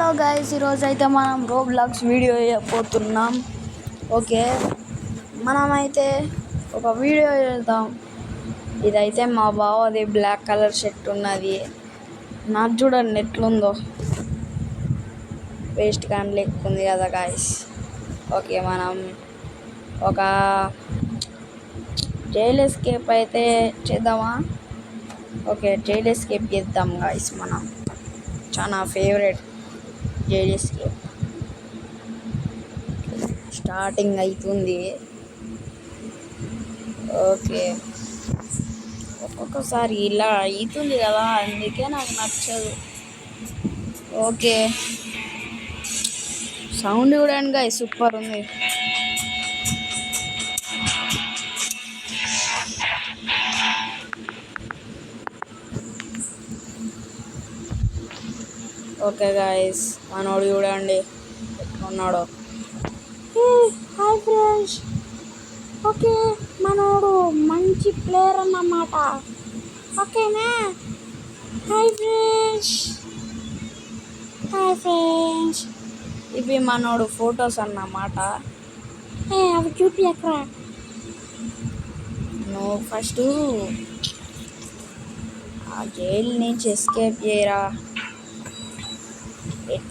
Hello guys, ఈరోజు అయితే మనం రోబ్లాక్స్ వీడియో చేయబోతున్నాం. ఓకే, మనమైతే ఒక వీడియో చేద్దాం. ఇదైతే మా బావది బ్లాక్ కలర్ షర్ట్ ఉన్నది. నాకు చూడండి ఎట్లుందో, వేస్ట్ కానీ లెక్కుంది కదా గైస్. ఓకే, మనం ఒక జైల్ ఎస్కేప్ అయితే చేద్దామా? ఓకే, జైల్ ఎస్కేప్ చేద్దాం గైస్. మనం చాలా ఫేవరెట్ జైల్ ఎస్కేప్. స్టార్టింగ్ అవుతుంది. ఓకే, ఒక్కొక్కసారి ఇలా అవుతుంది కదా, అందుకే నాకు నచ్చదు. ఓకే, సౌండ్ చూడండి గైస్, సూపర్ ఉంది. ఓకే గైస్, మనోడు చూడండి ఎట్లున్నాడో. Hi friends. ఓకే, మనోడు మంచి ప్లేయర్ అన్నమాట. ఓకేనా? Hi friends. Hi friends. ఇవి మనోడు ఫొటోస్ అన్నమాట. అవి చూపి అక్కడ. నువ్వు ఫస్ట్ ఆ జైలు నుంచి ఎస్కేప్ చేయరా.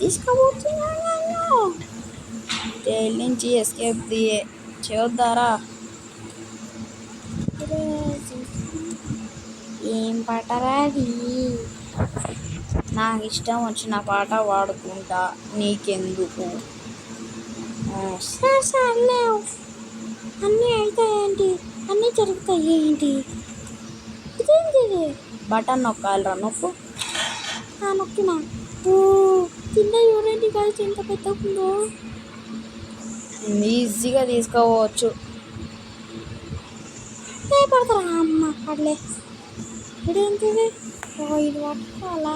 తీసుకోబోతున్నాను. జైలు నుంచి ఎస్కేప్ చేద్దారా. ఏం పాటరా అది? నాకు ఇష్టం వచ్చిన పాట వాడుకుంటా, నీకెందుకు? లేవు, అన్నీ అవుతాయేంటి? అన్నీ జరుగుతాయి ఏంటి? ఇదేంటి? బటన్ నొక్కాలరా. నొక్కు. నొక్కినా. కింద చూడండి కలిసి ఎంత పెద్ద ఉందో. ఈజీగా తీసుకోవచ్చు. పడతారా? అమ్మ పడలే. ఇదేంటిది? ఇది పట్టుకోవాలా?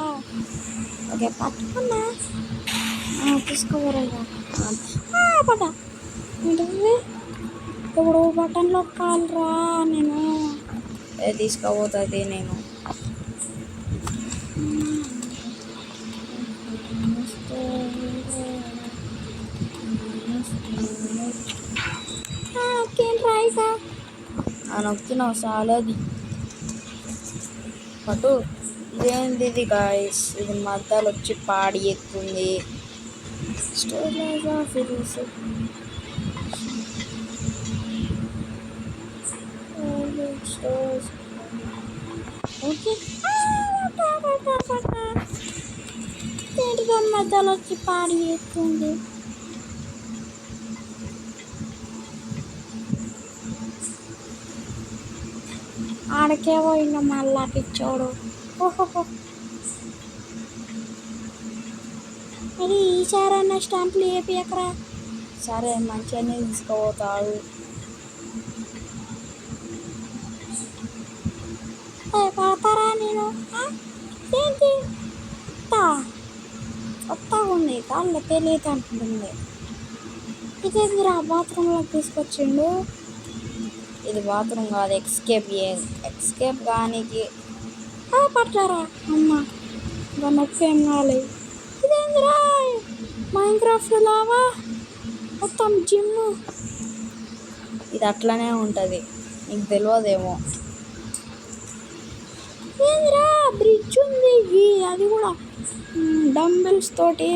ఓకే, పట్టుకున్నా. తీసుకోవరా. పడ్డా. ఏంటిది? ఇప్పుడు బటన్ నొక్కాలరా. నేను తీసుకోబోతుంది. నేను నొక్కిన సాలది పట్టు. ఇదేంది ఇది గాయస్? ఇది మధ్యలో వచ్చి పాడి ఎత్తుంది. మధ్యలో వచ్చి పాడి ఎత్తుంది. ఆడకే పోయిన మళ్ళా పిచ్చోడు. ఓహోహో, మరి ఈసారన్న స్టాంపులు ఏపీ ఎక్కడ? సరే, మంచిగానే తీసుకోపోతాడు. పడతారా? నేను ఏంటి కొత్తగా ఉంది, కాళ్ళు తెలియదు అంటుంది. ఇదేందిరా బాత్రూంలో తీసుకొచ్చిండు. ఇది బాత్రూమ్ కాదు, ఎక్స్కేప్ కానీకి. పట్టారా అమ్మ, ఇంకా నొప్పి ఏం కాలేదు. ఇదేందిరా మైన్క్రాఫ్ట్ లాగా మొత్తం జిమ్. ఇది అట్లనే ఉంటుంది, నీకు తెలియదేమో. ఏందిరా బ్రిడ్జ్ ఉంది, అది కూడా డంబెల్స్ తోటి.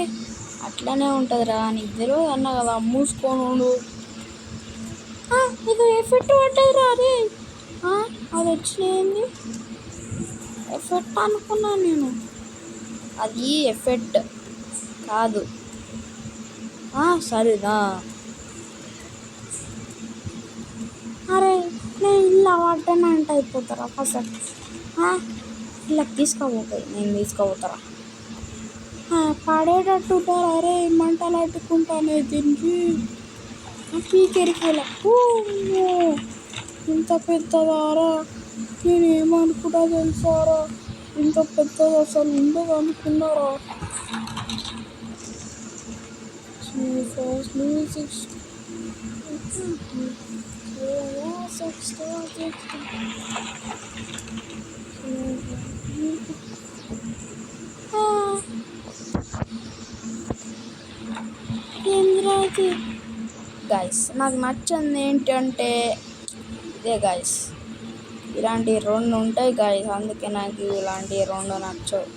అట్లనే ఉంటుందిరా, నీకు తెలియదు అన్నా కదా. మూసుకోను. ఇది ఎఫెక్ట్ పడ్డదిరా. అదే అది వచ్చింది ఎఫెక్ట్ అనుకున్నాను నేను. అది ఎఫెక్ట్ కాదు. సరేనా? అరే, నేను ఇలా పడ్డాను అంటే అయిపోతారా ఫస్ట్? ఇలా తీసుకోపోతాయి, నేను తీసుకోపోతారా. పడేటట్టు ఉంటారు. అరే, మంటలు అడ్డుకుంటానే దీనికి. పీకెరికేలా. ఇంత పెద్దదారా? నేను ఏమనుకుంటా తెలుసారా? ఇంత పెద్దది అసలు ఉండదు అనుకున్నారా? ఇది గైస్ నాకు నచ్చింది ఏంటంటే ఇదే గైస్, ఇలాంటి 2 ఉంటాయి గైస్, అందుకే నాకు ఇలాంటి 2 నచ్చవు.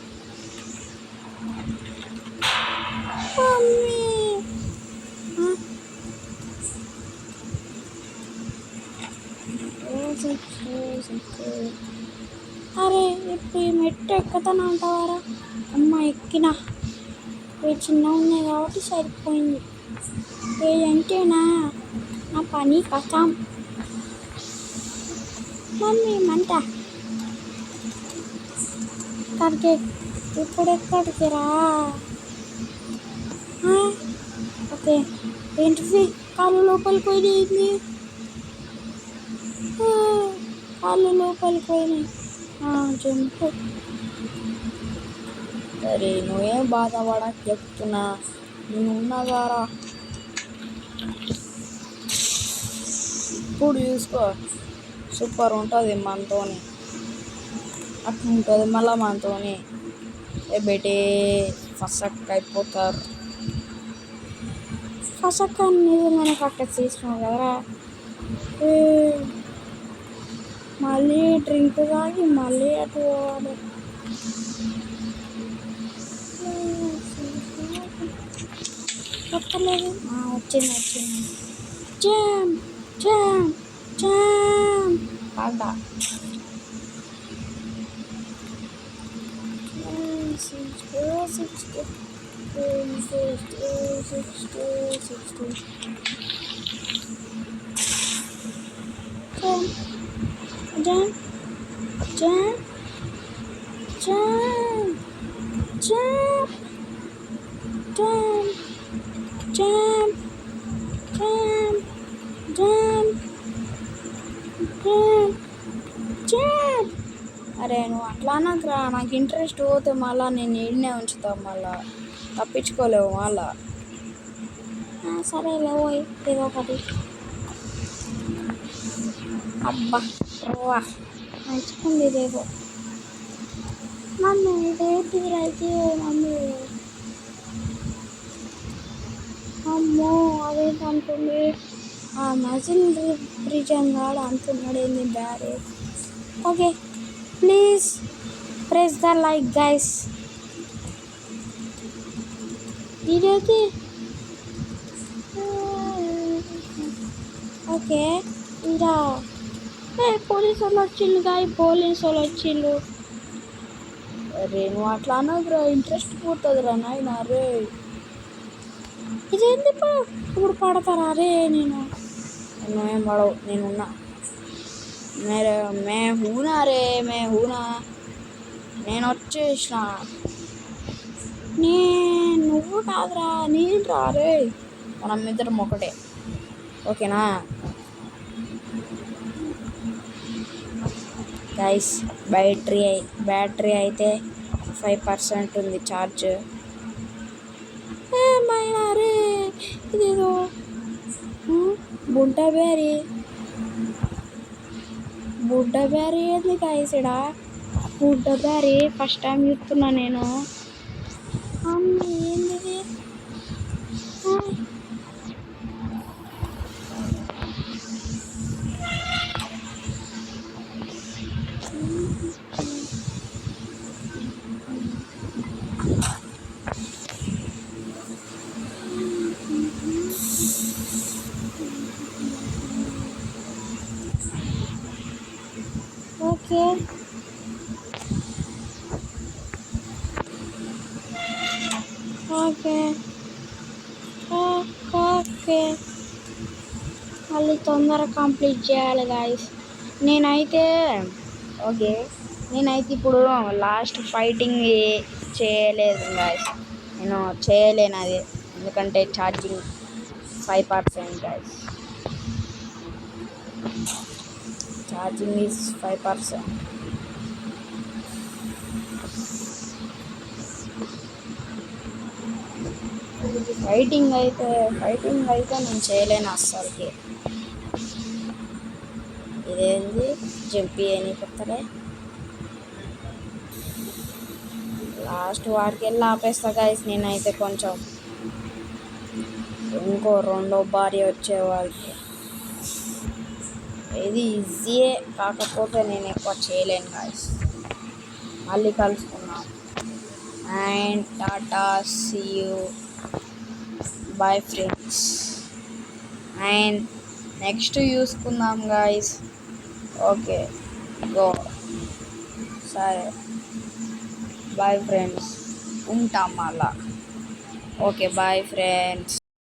అరే ఇప్పుడు ఈ మెట్టు ఎక్కుతాను అంటావారా? అమ్మ ఎక్కినా, చిన్న ఉన్నాయి కాబట్టి సరిపోయింది. ఏంటేనా నా పని కథం. మమ్మీ మంట ఎక్కడికి, ఇప్పుడు ఎక్కడికి రా? ఓకే, ఏంటిది కాళ్ళు లోపలికి పోయింది, కాళ్ళు లోపలికి పోయినాయి. జంపు. సరే నువ్వేం బాధపడక చెప్తున్నా, నేను ఉన్నగారా. ఇప్పుడు చూసుకో, సూపర్ ఉంటుంది మనతోని, అట్లా ఉంటుంది మళ్ళీ మనతోని. బేటే ఫసక్ అయిపోతారు. ఫసక్ అని నిజంగానే పక్క తీసుకున్నావు కదరా. మళ్ళీ డ్రింక్ తాగి మళ్ళీ అటు పోవాలి. చెప్పలేదు, వచ్చింది. జామ్ జామ్ జామ్ పడ్డా. Jump, jump, jump, jump, jump, jump, jump, jump, jump, jump. అరే నువ్వు అట్లా అనకురా, నాకు ఇంట్రెస్ట్ పోతే మళ్ళీ నేను ఈడనే ఉంచుతా, మళ్ళా తప్పించుకోలేవు మళ్ళా. సరేలే పోయి ఏదో ఒకటి. అబ్బా రోవా మంచుకుంది ఇదేదో. మమ్మీ ఇదేంటిది రైతు? మమ్మీ అమ్మో అదేంటంటుంది, మజిల్ బ్రిడ్జ్ అన్నాడు అంటున్నాడు. ఏంది బ్యారే? Okay please press the like guys. ఇదేంటి? ఓకే ఇంకా పోలీసు వాళ్ళు వచ్చిండు గాయ, పోలీసు వాళ్ళు వచ్చిండు. అరే నువ్వు అట్లా అనకురా, ఇంట్రెస్ట్ పోతుందిరా నాయన. రే ఇదేంటి ఇప్పుడు పడతారా? రే నువ్వేం పడవు, నేనున్నా. మే హూనా రే, మే హూనా, నేను వచ్చేసిన. నువ్వు కాదురా, నేను రా రే, మనం ఇద్దరం ఒకటే, ఓకేనా గైస్? బ్యాటరీ అయితే 5% ఉంది ఛార్జ్. ఏమైనా రే ఇదేదో బుడ్డ బ్యారీ ఏంది గైస్? ఇడా బుడ్డ బ్యారీ ఫస్ట్ టైం చూస్తున్నా నేను. అమ్మ ఏంది? ఓకే ఓకే ఓకే మళ్ళీ తొందరగా కంప్లీట్ చేయాలి గాయస్. నేనైతే ఇప్పుడు లాస్ట్ ఫైటింగ్ చేయలేదు గాయస్, నేను చేయలేను అది, ఎందుకంటే charging 5% guys. Charging is 5%. Fighting అయితే నేను చేయలేను అస్సలకి. ఇదేంది జంపి అని కొత్తలే, లాస్ట్ వాడికి వెళ్ళి ఆపేస్తా గైస్. నేనైతే కొంచెం ఇంకో రెండో భార్య వచ్చే వాళ్ళకి. ఇది ఈజీయే, కాకపోతే నేను ఎక్కువ చేయలేను గాయస్. మళ్ళీ కలుసుకున్నాం and tata, see you, bye friends. And next చూసుకుందాం గాయస్. Okay, go. సరే, బాయ్ ఫ్రెండ్స్, ఉంటాం మళ్ళా. Okay, bye friends.